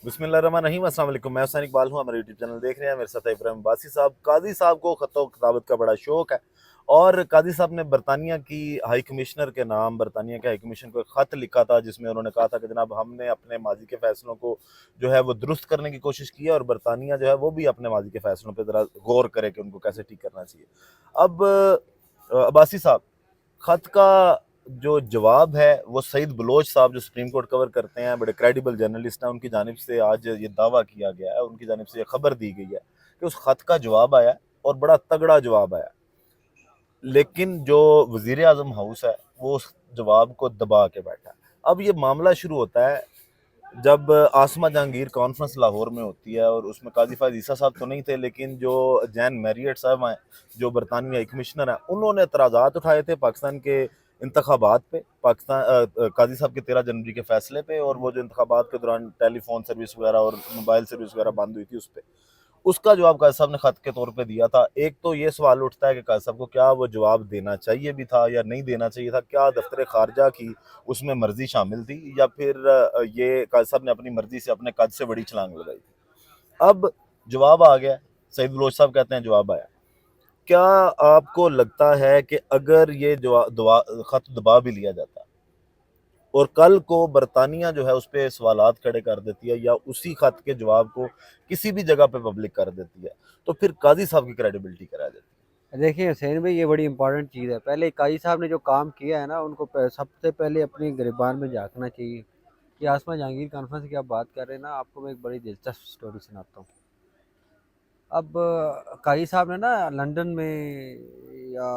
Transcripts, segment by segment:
بسم اللہ الرحمن الرحیم، السلام علیکم۔ میں حسین اقبال ہوں، ہمارے یوٹیوب چینل دیکھ رہے ہیں۔ میرے ساتھ ابراہیم عباسی صاحب۔ قاضی صاحب کو خط و کتابت کا بڑا شوق ہے، اور قاضی صاحب نے برطانیہ کی ہائی کمشنر کے نام، برطانیہ کے ہائی کمیشن کو ایک خط لکھا تھا، جس میں انہوں نے کہا تھا کہ جناب ہم نے اپنے ماضی کے فیصلوں کو جو ہے وہ درست کرنے کی کوشش کی ہے، اور برطانیہ جو ہے وہ بھی اپنے ماضی کے فیصلوں پہ ذرا غور کرے کہ ان کو کیسے ٹھیک کرنا چاہیے۔ اب عباسی صاحب، خط کا جو جواب ہے وہ سعید بلوچ صاحب جو سپریم کورٹ کور کرتے ہیں، بڑے کریڈیبل جرنلسٹ ہیں، ان کی جانب سے آج یہ دعویٰ کیا گیا ہے، ان کی جانب سے یہ خبر دی گئی ہے کہ اس خط کا جواب آیا اور بڑا تگڑا جواب آیا، لیکن جو وزیر اعظم ہاؤس ہے وہ اس جواب کو دبا کے بیٹھا۔ اب یہ معاملہ شروع ہوتا ہے جب عاصمہ جہانگیر کانفرنس لاہور میں ہوتی ہے، اور اس میں قاضی فائز عیسیٰ صاحب تو نہیں تھے، لیکن جو جین میریٹ صاحب ہیں، جو برطانوی ہائی کمشنر ہیں، انہوں نے اعتراضات اٹھائے تھے پاکستان کے انتخابات پہ، پاکستان قاضی صاحب کے 13 جنوری کے فیصلے پہ، اور وہ جو انتخابات کے دوران ٹیلی فون سروس وغیرہ اور موبائل سروس وغیرہ بند ہوئی تھی اس پہ۔ اس کا جواب قاضی صاحب نے خط کے طور پہ دیا تھا۔ ایک تو یہ سوال اٹھتا ہے کہ قاضی صاحب کو کیا وہ جواب دینا چاہیے بھی تھا یا نہیں دینا چاہیے تھا؟ کیا دفتر خارجہ کی اس میں مرضی شامل تھی، یا پھر یہ قاضی صاحب نے اپنی مرضی سے اپنے قد سے بڑی چھلانگ لگائی تھی؟ اب جواب آ گیا، سعید بلوچ صاحب کہتے ہیں جواب آیا۔ کیا آپ کو لگتا ہے کہ اگر یہ خط دبا بھی لیا جاتا اور کل کو برطانیہ جو ہے اس پہ سوالات کھڑے کر دیتی ہے، یا اسی خط کے جواب کو کسی بھی جگہ پہ پبلک کر دیتی ہے، تو پھر قاضی صاحب کی کریڈیبلٹی کرا جاتی دیکھیں حسین بھائی، یہ بڑی امپورٹنٹ چیز ہے۔ پہلے قاضی صاحب نے جو کام کیا ہے نا، ان کو سب سے پہلے اپنی گریبان میں جھانکنا چاہیے کہ عاصمہ جہانگیر کانفرنس کی آپ بات کر رہے ہیں نا، آپ کو میں ایک بڑی دلچسپ سٹوری سناتا ہوں۔ اب قاضی صاحب نے نا لندن میں یا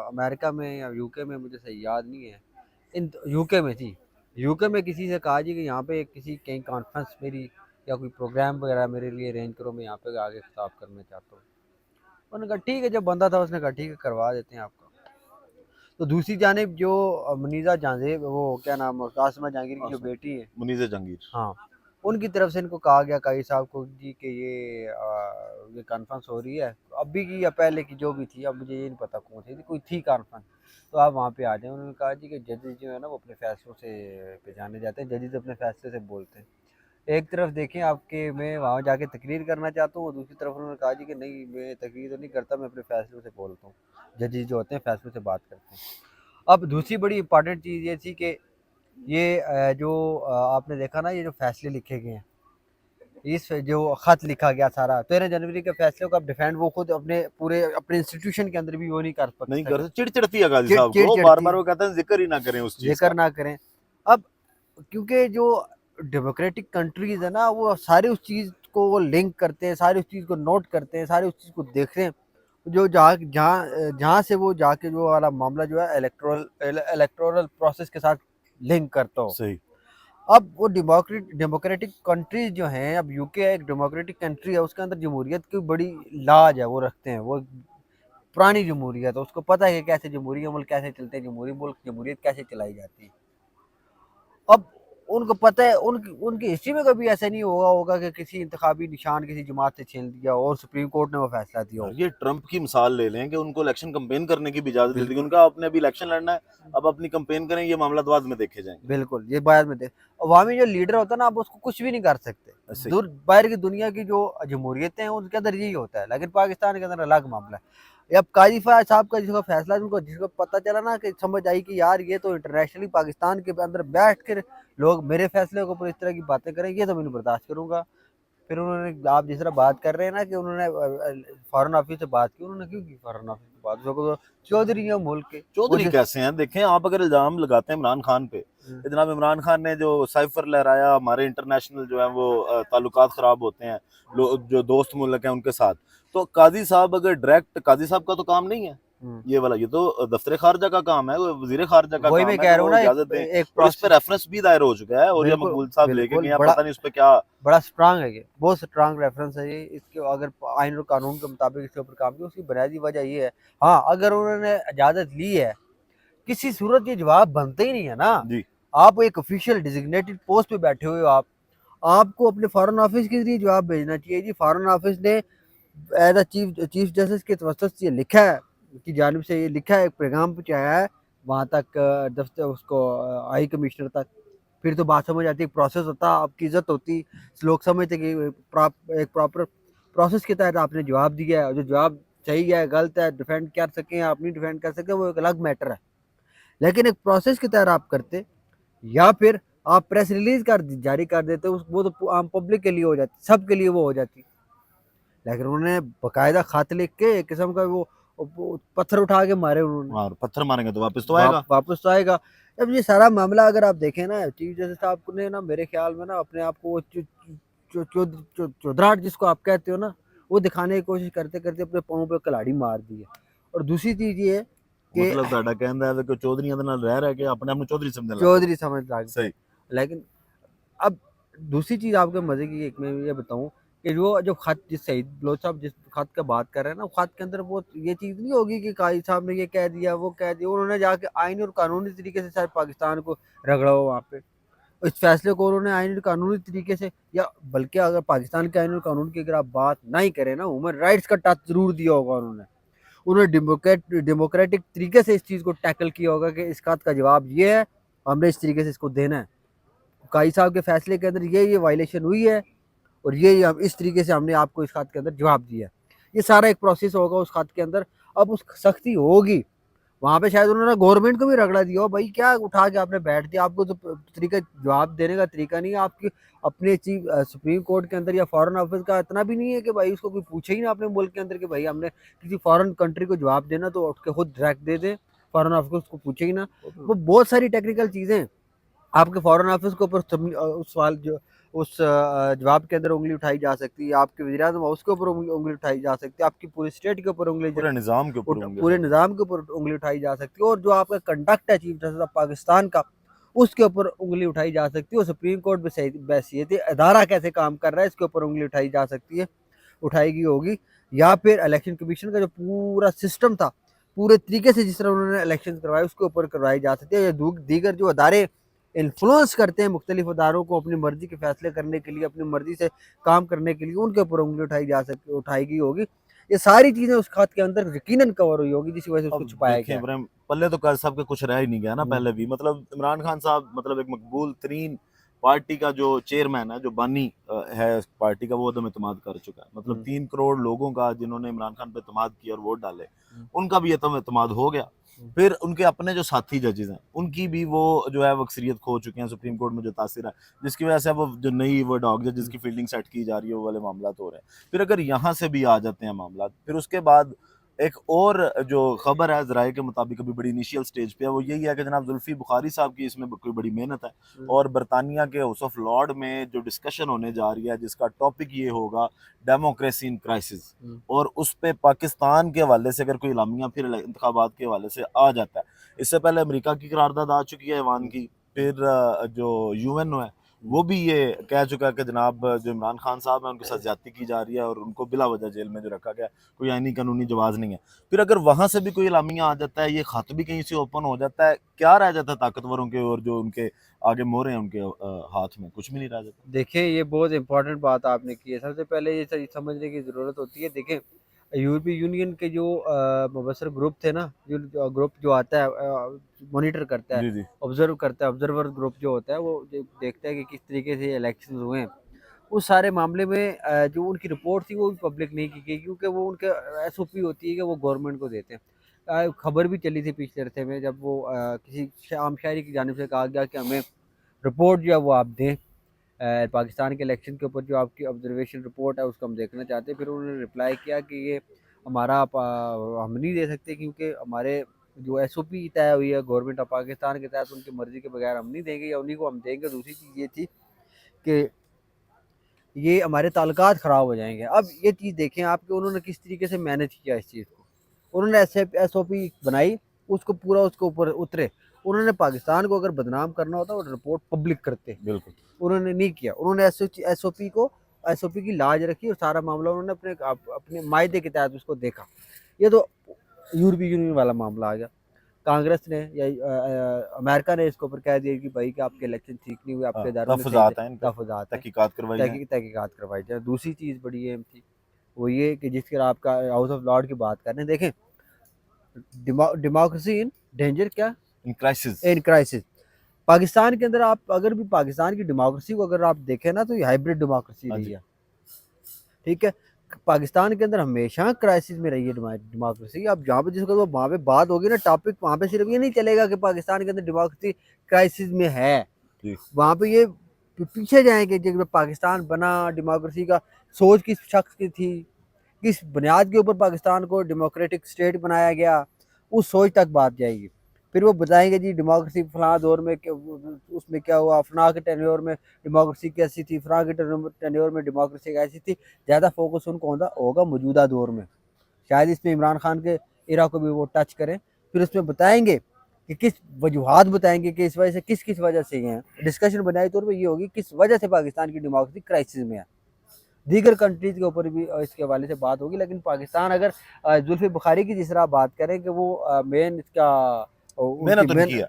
امریکہ میں یا یو کے میں، مجھے صحیح یاد نہیں ہے، یو کے میں تھی، یو کے میں کسی سے کہا جی کہ یہاں پہ کسی کہیں کانفرنس میری یا کوئی پروگرام وغیرہ میرے لیے ارینج کرو، میں یہاں پہ آگے خطاب کرنا چاہتا ہوں۔ انہوں نے کہا ٹھیک ہے، جب بندہ تھا اس نے کہا ٹھیک ہے، کروا دیتے ہیں آپ کا۔ تو دوسری جانب جو منیزہ جہاں، وہ کیا نام ہے، عاصمہ جہانگیر کی جو ہے۔ بیٹی ہے، منیز جہانگیر۔ ہاں، ان کی طرف سے ان کو کہا گیا قاضی صاحب کو جی کہ یہ کانفرنس ہو رہی ہے، ابھی کی یا پہلے کی جو بھی تھی، اب مجھے یہ نہیں پتا کون سی تھی، کوئی تھی کانفرنس، تو آپ وہاں پہ آ جائیں۔ انہوں نے کہا جی کہ ججز جو ہے نا وہ اپنے فیصلوں سے پہچانے جاتے ہیں، ججز اپنے فیصلے سے بولتے ہیں۔ ایک طرف دیکھیں آپ کے، میں وہاں جا کے تقریر کرنا چاہتا ہوں، اور دوسری طرف انہوں نے کہا جی کہ نہیں، میں تقریر تو نہیں کرتا، میں اپنے فیصلوں سے بولتا ہوں، ججز جو ہوتے ہیں فیصلوں سے بات کرتے ہیں۔ اب دوسری بڑی امپارٹنٹ چیز یہ تھی کہ یہ جو آپ نے دیکھا نا، یہ جو فیصلے لکھے گئے ہیں، اس جو خط لکھا گیا سارا 13 جنوری کے فیصلوں کا ڈیفینڈ وہ خود اپنے پورے اپنے انسٹیٹیوشن کے اندر بھی وہ نہیں کر نہیں سکتے، کرتے، چڑ چڑتی ہے قاضی چڑ صاحب چڑ کو، بار چڑھتی بار ہے، وہ کہتے ہیں ذکر ہی نہ کریں اس چیز کا۔ ذکر نہ کریں۔ اب کیونکہ جو ڈیموکریٹک کنٹریز ہے نا، وہ سارے اس چیز کو وہ لنک کرتے ہیں، سارے اس چیز کو نوٹ کرتے ہیں، سارے اس چیز کو دیکھتے ہیں، جو جہاں سے وہ جا کے جو والا معاملہ جو ہے الیکٹورل پروسیس کے ساتھ لنک کرتا ہو۔ صحیح۔ اب وہ ڈیموکریٹک کنٹریز جو ہیں، اب یو کے ایک ڈیموکریٹک کنٹری ہے، اس کے اندر جمہوریت کی بڑی لاج ہے، وہ رکھتے ہیں، وہ پرانی جمہوریت ہے، اس کو پتہ ہے کہ کیسے جمہوری ملک کیسے چلتے ہیں، جمہوری ملک جمہوریت کیسے چلائی جاتی ہے۔ اب ان کو پتہ ہے، ان کی ہسٹری میں کبھی ایسا نہیں ہوگا کہ کسی انتخابی نشان کسی جماعت سے چھین دیا اور سپریم کورٹ نے وہ فیصلہ دیا ہو۔ یہ ٹرمپ کی مثال لے لیں کہ ان کو الیکشن کمپین کرنے کی بھی اجازت دے دی، ان بالکل کا آپ نے ابھی الیکشن لڑنا ہے، اب اپنی کمپین کریں، یہ معاملات بعد میں دیکھے جائیں بالکل، یہ بعد میں عوامی جو لیڈر ہوتا ہے نا، آپ اس کو کچھ بھی نہیں کر سکتے۔ گے۔ صحیح۔ باہر کی دنیا کی جو جمہوریتیں ہیں ان کے اندر یہی ہوتا ہے، لیکن پاکستان کے اندر الگ معاملہ ہے۔ اب قاضی فائز صاحب کا جس کا فیصلہ جس کو پتہ چلا نا، کہ سمجھ آئی کہ یار یہ تو انٹرنیشنلی پاکستان کے اندر بیٹھ کر لوگ میرے فیصلے کے اوپر اس طرح کی باتیں کریں، یہ تو میں نہیں برداشت کروں گا۔ پھر انہوں نے، آپ جس طرح بات کر رہے ہیں نا کہ انہوں نے فارن آفس سے بات کی، انہوں نے کیوں کی فارن آفس سے بات؟ چودھری ہیں ملک کے، وہ چودھری کیسے ہیں؟ دیکھیں، آپ اگر الزام لگاتے ہیں عمران خان پہ، جناب عمران خان نے جو سائفر لہرایا، ہمارے انٹرنیشنل جو ہیں وہ تعلقات خراب ہوتے ہیں جو دوست ملک ہیں ان کے ساتھ، تو قاضی صاحب اگر ڈائریکٹ، قاضی صاحب کا تو کام نہیں ہے یہ والا، یہ تو دفتر خارجہ کا کام ہے، وزیر خارجہ کا وہی میں کام ہے کہہ کہ رہا ہوں وہ نا، اجازت دیں، ایک اور اس پہ پروسیس، ریفرنس بھی دائر ہو چکا ہے، اور یہ بالکل مقبول صاحب لے کے بالکل، گئے ہیں، پتہ نہیں اس پہ کیا۔ بڑا اسٹرانگ ہے، یہ بہت اسٹرانگ ریفرنس ہے یہ، اس کے اگر آئین اور قانون کے مطابق اس کے اوپر کام کیا، اس کی بنیادی وجہ یہ ہے، ہاں اگر انہوں نے اجازت لی ہے، کسی صورت یہ جواب بنتے ہی نہیں ہے نا۔ جی آپ ایک آفیشیل ڈیزگنیٹڈ پوسٹ پہ بیٹھے ہوئے ہو، آپ کو اپنے فارن آفس کے ذریعے جواب بھیجنا چاہیے۔ جی فارن آفس نے ایز اے چیف جسٹس کے توسط سے یہ لکھا ہے، کی جانب سے یہ لکھا ہے، ایک پیغام پہنچایا ہے وہاں تک، دفتر اس کو ہائی کمشنر تک۔ پھر تو بات سمجھ آتی ہے, پروسیس ہوتا, آپ کی عزت ہوتی, لوگ سمجھتے کہ ایک پراپر پروسیس کے تحت آپ نے جواب دیا ہے, جو جواب صحیح ہے غلط ہے ڈیفینڈ کر سکیں آپ نہیں ڈیفینڈ کر سکتے, وہ ایک الگ میٹر ہے. لیکن ایک پروسیس کے تحت آپ کرتے, یا پھر آپ پریس ریلیز جاری کر دیتے, وہ تو عام پبلک کے لیے ہو جاتی, سب کے لیے وہ ہو جاتی. لیکن انہوں نے باقاعدہ خط لکھ کے ایک قسم کا وہ پتھر اٹھا کے مارے انہوں نے, اور پتھر ماریں گے تو واپس تو آئے گا. واپس تو آئے گا. اب یہ سارا معاملہ اگر آپ دیکھیں نا, چیف جسٹس صاحب نے نا میرے خیال میں نا اپنے آپ کو چودراہٹ جس کو آپ کہتے ہو نا, وہ دکھانے کی کوشش کرتے کرتے اپنے پاؤں پہ کلاڑی مار دی ہے. اور دوسری چیز یہ ہے کہ مطلب تہاڈا کہنا ہے کہ چودھریاں دے نال رہ کے اپنے آپ کو چودھری سمجھنے لگ چودھری سمجھ لگ گئے. صحیح. لیکن اب دوسری چیز آپ کے مزے کی ایک میں یہ بتاؤں کہ جو خط جس سعید بلوچ صاحب جس خط کا بات کر رہے ہیں نا, خط کے اندر وہ یہ چیز نہیں ہوگی کہ قائد صاحب نے یہ کہہ دیا وہ کہہ دیا. انہوں نے جا کے آئینی اور قانونی طریقے سے شاید پاکستان کو رگڑا ہو وہاں پہ, اس فیصلے کو انہوں نے آئینی اور قانونی طریقے سے, یا بلکہ اگر پاکستان کے آئین اور قانون کی اگر آپ بات نہیں کریں نا, ہیومن رائٹس کا ٹچ ضرور دیا ہوگا انہوں نے ڈیموکریٹک طریقے سے اس چیز کو ٹیکل کیا ہوگا کہ اس خط کا جواب یہ ہے, ہم نے اس طریقے سے اس کو دینا ہے. قائد صاحب کے فیصلے کے اندر یہ وائلیشن ہوئی ہے, اور یہ اس طریقے سے ہم نے آپ کو اس خط کے اندر جواب دیا. یہ سارا ایک پروسیس ہوگا اس خط کے اندر. اب اس سختی ہوگی وہاں پہ, شاید انہوں نے گورنمنٹ کو بھی رگڑا دیا ہو, بھائی کیا اٹھا کے آپ نے بیٹھ دیا, آپ کو تو طریقہ جواب دینے کا طریقہ نہیں ہے. آپ کی اپنے چیف سپریم کورٹ کے اندر یا فارن آفس کا اتنا بھی نہیں ہے کہ بھائی اس کو کوئی پوچھے ہی نا اپنے ملک کے اندر کہ بھائی ہم نے کسی فارن کنٹری کو جواب دینا تو اٹھ کے خود ڈائریکٹ دے دیں, فارن آفس کو پوچھے ہی نا. وہ بہت ساری ٹیکنیکل چیزیں آپ کے فارن آفس کے اوپر اس سوال جو اس جواب کے اندر انگلی اٹھائی جا سکتی ہے, آپ کے وزیر اعظم اس کے اوپر انگلی اٹھائی جا سکتی ہے, آپ کی پوری اسٹیٹ کے اوپر انگلی پورے نظام کے اوپر ہوں گے. پورے نظام کے اوپر انگلی اٹھائی جا سکتی ہے. اور جو آپ کا کنڈکٹ ہے چیف جسٹس آف پاکستان کا, اس کے اوپر انگلی اٹھائی جا سکتی ہے. اور سپریم کورٹ بحیثیت ادارہ کیسے کام کر رہا ہے اس کے اوپر انگلی اٹھائی جا سکتی ہے, اٹھائے گی ہوگی. یا پھر الیکشن کمیشن کا جو پورا سسٹم تھا, پورے طریقے سے جس طرح انہوں نے الیکشن کروائے اس کے اوپر کروائی جا سکتی ہے. یا دیگر جو ادارے انفلوئنس کرتے ہیں مختلف اداروں کو اپنی مرضی کے فیصلے کرنے کے لیے, اپنی مرضی سے کام کرنے کے لیے, ان کے اوپر انگلی اٹھائی گئی ہوگی. یہ ساری چیزیں اس خط کے اندر یقیناً کور ہوئی ہوگی, جس وجہ سے اس کو چھپایا دیکھیں گیا. ابراہیم, پلے تو قائد صاحب کے کچھ رہ ہی نہیں گیا نا پہلے بھی. مطلب عمران خان صاحب مطلب ایک مقبول ترین پارٹی کا جو چیئرمین ہے, جو بانی ہے پارٹی کا, وہ عدم اعتماد کر چکا ہے. مطلب 3 کروڑ لوگوں کا جنہوں نے عمران خان پہ اعتماد کیا اور ووٹ ڈالے, ان کا بھی عدم اعتماد ہو گیا. پھر ان کے اپنے جو ساتھی ججز ہیں ان کی بھی وہ جو ہے وہ اکثریت کھو چکے ہیں سپریم کورٹ میں, جو تاثر ہے جس کی وجہ سے وہ جو نئی وہ ڈاگ جس کی فیلڈنگ سیٹ کی جا رہی ہے وہ والے معاملات ہو رہے ہیں. پھر اگر یہاں سے بھی آ جاتے ہیں معاملات, پھر اس کے بعد ایک اور جو خبر ہے ذرائع کے مطابق ابھی بڑی انیشیل سٹیج پہ ہے, وہ یہی ہے کہ جناب زلفی بخاری صاحب کی اس میں کوئی بڑی محنت ہے. اور برطانیہ کے ہاؤس آف لارڈ میں جو ڈسکشن ہونے جا رہی ہے, جس کا ٹاپک یہ ہوگا ڈیموکریسی ان کرائسس, اور اس پہ پاکستان کے حوالے سے اگر کوئی اعلامیہ پھر انتخابات کے حوالے سے آ جاتا ہے. اس سے پہلے امریکہ کی قرارداد آ چکی ہے ایوان کی, پھر جو یو این او ہے وہ بھی یہ کہہ چکا ہے کہ جناب جو عمران خان صاحب ہیں ان کے ساتھ زیادتی کی جا رہی ہے, اور ان کو بلا وجہ جیل میں جو رکھا گیا کوئی آئینی قانونی جواز نہیں ہے. پھر اگر وہاں سے بھی کوئی اعلامیہ آ جاتا ہے, یہ خط بھی کہیں سے اوپن ہو جاتا ہے, کیا رہ جاتا ہے طاقتوروں کے اور جو ان کے آگے مورے ہیں ان کے ہاتھ میں؟ کچھ بھی نہیں رہ جاتا. دیکھیں یہ بہت امپورٹنٹ بات آپ نے کی ہے. سب سے پہلے یہ سمجھنے کی ضرورت ہوتی ہے. دیکھیں یورپی یونین کے جو مبصر گروپ تھے نا, جو گروپ جو آتا ہے مانیٹر کرتا ہے, جی جی آبزرو کرتا ہے, آبزرور گروپ جو ہوتا ہے وہ دیکھتا ہے کہ کس طریقے سے الیکشنز ہوئے ہیں, اس سارے معاملے میں جو ان کی رپورٹ تھی وہ بھی پبلک نہیں کی گئی, کیونکہ وہ ان کے ایس او پی ہوتی ہے کہ وہ گورنمنٹ کو دیتے ہیں. خبر بھی چلی تھی پچھلے عرصے میں جب وہ کسی عام شہری کی جانب سے کہا گیا کہ ہمیں رپورٹ جو ہے وہ آپ دیں پاکستان کے الیکشن کے اوپر, جو آپ کی آبزرویشن رپورٹ ہے اس کو ہم دیکھنا چاہتے ہیں. پھر انہوں نے رپلائی کیا کہ یہ ہمارا ہم نہیں دے سکتے, کیونکہ ہمارے جو ایس او پی طے ہوئی ہے گورنمنٹ آف پاکستان کے تحت, ان کی مرضی کے بغیر ہم نہیں دیں گے, یا انہیں کو ہم دیں گے. دوسری چیز یہ تھی کہ یہ ہمارے تعلقات خراب ہو جائیں گے. اب یہ چیز دیکھیں آپ کہ انہوں نے کس طریقے سے مینیج کیا اس چیز کو. انہوں نے ایس او پی بنائی, اس کو پورا اس کے اوپر اترے. انہوں نے پاکستان کو اگر بدنام کرنا ہوتا وہ رپورٹ پبلک کرتے, بالکل. انہوں نے نہیں کیا. انہوں نے ایس او پی کی لاج رکھی, اور سارا معاملہ انہوں نے اپنے معاہدے کے تحت اس کو دیکھا. یہ تو یورپی یونین والا معاملہ آ گیا. کانگریس نے یا امریکہ نے اس کے اوپر کہہ دیا کہ بھائی کہ آپ کے الیکشن ٹھیک نہیں ہوئے, آپ کے اداروں میں تحفظات ہیں, ان پہ تحفظات ہیں, تحقیقات کروائی جائیں. تحقیقات کروائی جائیں. دوسری چیز بڑی اہم تھی وہ یہ کہ جس کے آپ کا ہاؤس آف لارڈ کی بات کر رہے ہیں, دیکھیں ڈیموکریسی ان ڈینجر, کیا ان کرائسس, ان کرائسس. پاکستان کے اندر آپ اگر بھی پاکستان کی ڈیموکریسی کو اگر آپ دیکھیں نا تو یہ ہائبرڈ ڈیموکریسی ہاں رہی جی ہے، ٹھیک ہے. پاکستان کے اندر ہمیشہ کرائسس میں رہی ہے ڈیموکریسی. اب جہاں پہ جس کو وہاں پہ بات ہوگی نا ٹاپک، وہاں پہ صرف یہ نہیں چلے گا کہ پاکستان کے اندر ڈیموکریسی کرائسس میں ہے، جی وہاں پہ یہ پیچھے جائیں گے. جب پاکستان بنا ڈیموکریسی کا سوچ کس شخص کی تھی، کس بنیاد کے اوپر پاکستان کو ڈیموکریٹک اسٹیٹ بنایا گیا، اس سوچ تک بات جائے گی. پھر وہ بتائیں گے جی ڈیموکریسی فلاں دور میں اس میں کیا ہوا، فلاں کے ٹینیور میں ڈیموکریسی کیسی تھی، فلاں کے ٹینیور میں ڈیموکریسی کیسی تھی. زیادہ فوکس ان کو ہوگا موجودہ دور میں. شاید اس میں عمران خان کے ایرا کو بھی وہ ٹچ کریں. پھر اس میں بتائیں گے کہ کس وجوہات بتائیں گے کہ اس وجہ سے کس وجہ سے یہ ہیں. ڈسکشن بنیادی طور پہ یہ ہوگی کس وجہ سے پاکستان کی ڈیموکریسی کرائسس میں ہے. دیگر کنٹریز کے اوپر بھی اس کے حوالے سے بات ہوگی، لیکن پاکستان اگر زلفی بخاری کی جس طرح بات کریں کہ وہ مین اس کا محنت ان کی ہے.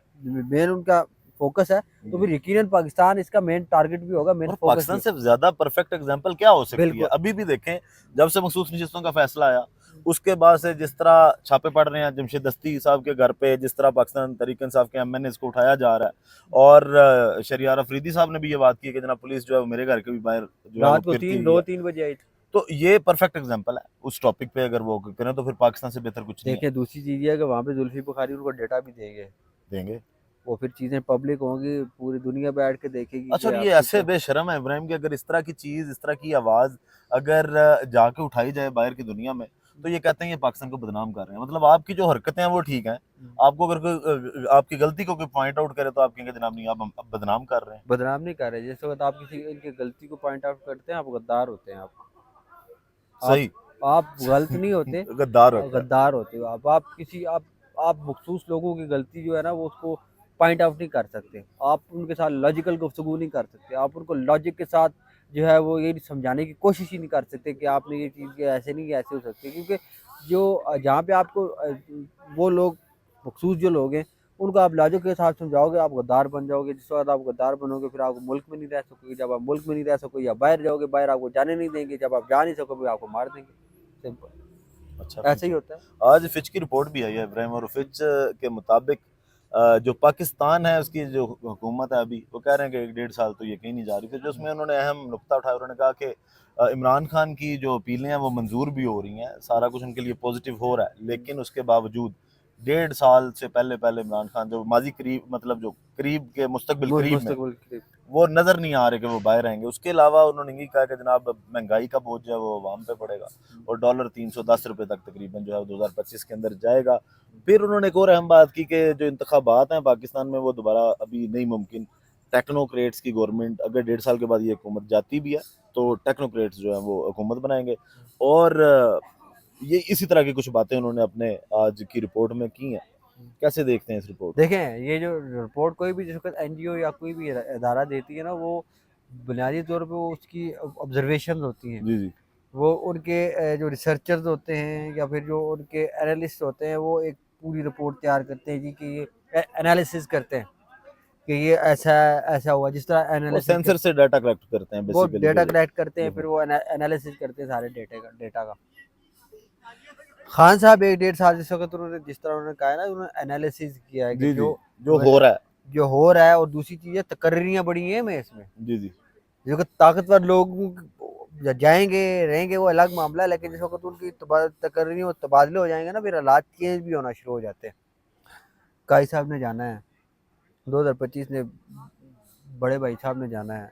مین ان کا فوکس ہے، تو پھر یقیناً پاکستان اس کا مین ٹارگٹ بھی ہوگا، مین اور فوکس پاکستان بھی. سے زیادہ پرفیکٹ ایگزامپل کیا ہو سکتی ہے؟ بالکل ابھی بھی دیکھیں جب سے مخصوص نشستوں کا فیصلہ آیا اس کے بعد سے جس طرح چھاپے پڑ رہے ہیں جمشید دستی صاحب کے گھر پہ، جس طرح پاکستان تحریک انصاف کے MNAs کو اٹھایا جا رہا ہے، اور شہریار افریدی صاحب نے بھی یہ بات کی کہ جناب پولیس جو ہے وہ میرے گھر کے بھی باہر جو ہے وہ رات کو پھرتی ہوئی دو ہے. تین بجے آئی تھی. تو یہ پرفیکٹ ایگزامپل ہے. اس ٹاپک پہ اگر وہ کریں تو پھر پاکستان سے بہتر کچھ نہیں ہے. دیکھیں دوسری چیز یہ ہے کہ وہاں پہ زلفی بخاری ان کو ڈیٹا بھی دیں گے، دیں گے. وہ پھر چیزیں پبلک ہوں گی، پوری دنیا بیٹھ کے دیکھے گی اچھا، کہ اور آپ یہ ایسے کس بے شرم ہے ابراہیم کہ اگر اس طرح کی چیز، اس طرح کی آواز اگر جا کے اٹھائی جائے باہر کی دنیا میں تو یہ کہتے ہیں یہ پاکستان کو بدنام کر رہے ہیں. مطلب آپ کی جو حرکتیں ہیں وہ ٹھیک ہیں، آپ کو اگر کوئی آپ کی غلطی کو کوئی پوائنٹ آؤٹ کرے تو آپ کہیں گے جناب نہیں، آپ بدنام کر رہے ہیں. بدنام نہیں کر رہے. جس وقت آپ کسی ان کی غلطی کو پوائنٹ آؤٹ کرتے ہیں آپ غدار ہوتے ہیں. صحیح، آپ غلط نہیں ہوتے، غدار ہوتا ہے. غدار ہوتے ہو. آپ مخصوص لوگوں کی غلطی جو ہے نا وہ اس کو پوائنٹ آؤٹ نہیں کر سکتے. آپ ان کے ساتھ لاجیکل گفتگو نہیں کر سکتے. آپ ان کو لاجک کے ساتھ جو ہے وہ یہ سمجھانے کی کوشش ہی نہیں کر سکتے کہ آپ نے یہ چیز ایسے نہیں ایسے ہو سکتی. کیونکہ جو جہاں پہ آپ کو وہ لوگ مخصوص جو لوگ ہیں ان کو آپ لاجک کے ساتھ سمجھاؤ گے آپ غدار بن جاؤ گے. جس وقت آپ غدار بنو گے پھر آپ ملک میں نہیں رہ سکو گے. جب آپ ملک میں نہیں رہ سکو گے یا باہر جاؤ گے، باہر آپ کو جانے نہیں دیں گے. جب آپ جا نہیں سکو گے آپ کو مار دیں گے. سمپل، اچھا، ایسے ہی ہوتا ہے. آج فچ کی رپورٹ بھی آئی ہے ابراہیم، اور فچ کے مطابق جو پاکستان ہے اس کی جو حکومت ہے ابھی وہ کہہ رہے ہیں کہ 1.5 سال تو یہ کہیں نہیں جا رہی. پھر جو اس میں انہوں نے اہم نقطہ اٹھایا، انہوں نے کہا کہ عمران خان کی جو اپیلیں ہیں وہ منظور بھی ہو رہی ہیں، سارا کچھ ان کے لیے پازیٹیو ہو رہا ہے، لیکن اس کے باوجود 1.5 سال سے پہلے عمران خان جو ماضی قریب، مطلب جو قریب کے مستقبل قریب میں مستقبل کے وہ نظر نہیں آ رہے کہ وہ باہر آئیں گے. اس کے علاوہ انہوں نے یہ کہا کہ جناب مہنگائی کا بوجھ جو ہے وہ عوام پہ پڑے گا، اور ڈالر 310 روپے تک تقریباً جو ہے 2025 کے اندر جائے گا. پھر انہوں نے ایک اور اہم بات کی کہ جو انتخابات ہیں پاکستان میں وہ دوبارہ ابھی نہیں ممکن. ٹیکنوکریٹس کی گورنمنٹ اگر 1.5 سال کے بعد یہ حکومت جاتی بھی ہے تو ٹیکنوکریٹس جو ہیں وہ حکومت بنائیں گے. اور یہ اسی طرح کی کچھ باتیں انہوں نے اپنے آج کی رپورٹ میں کی ہیں. کیسے دیکھتے ہیں اس رپورٹ؟ دیکھیں یہ جو رپورٹ کوئی بھی جس وقت NGO یا کوئی بھی ادارہ دیتی ہے نا وہ بنیادی طور پہ وہ اس کی آبزرویشنز ہوتی ہیں. جی جی، وہ ان کے جو ریسرچرز ہوتے ہیں یا پھر جو ان کے انالسٹ ہوتے ہیں وہ ایک پوری رپورٹ تیار کرتے ہیں جی کہ یہ انالیسس کرتے ہیں کہ یہ ایسا ہوا. جس طرح وہ انالیسس سینسر سے ڈیٹا کلیکٹ کرتے ہیں وہ بیسیکلی. ڈیٹا کلیکٹ کرتے ہیں، پھر وہ انالیسس کرتے ہیں سارے ڈیٹا کا. خان صاحب 1.5 سال جس وقت انہوں نے جس طرح انہوں نے کہا ہے نا انہوں نے انالیسس کیا ہے کہ جی جی، جو جو ہو رہا ہے. جو ہو رہا ہے. اور دوسری چیز ہے تقرریاں بڑی ہیں میں اس میں. جی جی، جو کہ طاقتور لوگ جائیں گے رہیں گے وہ الگ معاملہ ہے، لیکن جس وقت ان کی تقرری اور تبادلے ہو جائیں گے نا پھر حالات چینج بھی ہونا شروع ہو جاتے ہیں. قائد صاحب نے جانا ہے 2025 نے، بڑے بھائی صاحب نے جانا ہے،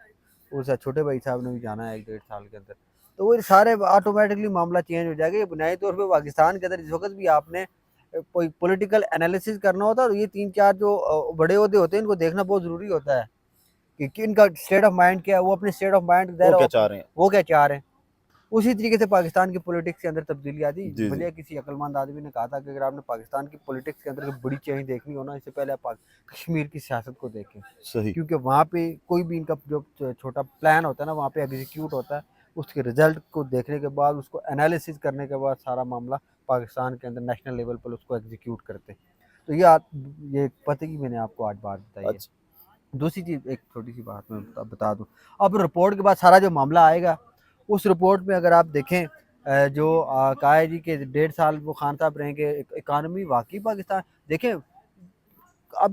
اس سے چھوٹے بھائی صاحب نے بھی جانا ہے 1.5 سال کے اندر. تو وہ سارے آٹومیٹکلی معاملہ چینج ہو جائے گا. یہ بنیادی طور پہ پاکستان کے اندر جس وقت بھی آپ نے کوئی پولیٹیکل انالیسس کرنا ہوتا ہے اور یہ 3-4 جو بڑے عہدے ہوتے ہیں ان کو دیکھنا بہت ضروری ہوتا ہے کہ ان کا اسٹیٹ آف مائنڈ کیا ہے. وہ اپنے اسٹیٹ آف مائنڈ وہ کیا چاہ رہے ہیں. وہ کیا چاہ رہے ہیں. اسی طریقے سے پاکستان کی پولیٹکس کے اندر تبدیلی آتی. جی جی، بھلے کسی عقل مند آدمی نے کہا تھا کہ اگر آپ نے پاکستان کی پولیٹکس کے اندر بڑی چینج دیکھنی ہو نا اس سے پہلے آپ کشمیر کی سیاست کو دیکھیں. صحیح. کیونکہ وہاں پہ کوئی بھی ان کا جو چھوٹا پلان ہوتا ہے نا وہاں پہ ایگزیکیوٹ ہوتا ہے. اس کے رزلٹ کو دیکھنے کے بعد اس کو انالیسس کرنے کے بعد سارا معاملہ پاکستان کے اندر نیشنل لیول پر اس کو ایگزیکیوٹ کرتے ہیں. تو یہ پتہ کی میں نے آپ کو آج بات بتائی ہے. دوسری چیز ایک چھوٹی سی بات میں بتا دوں. اب رپورٹ کے بعد سارا جو معاملہ آئے گا اس رپورٹ میں اگر آپ دیکھیں جو کہا ہے جی کہ 1.5 سال وہ خان صاحب رہیں گے. اکانومی واقعی پاکستان دیکھیں اب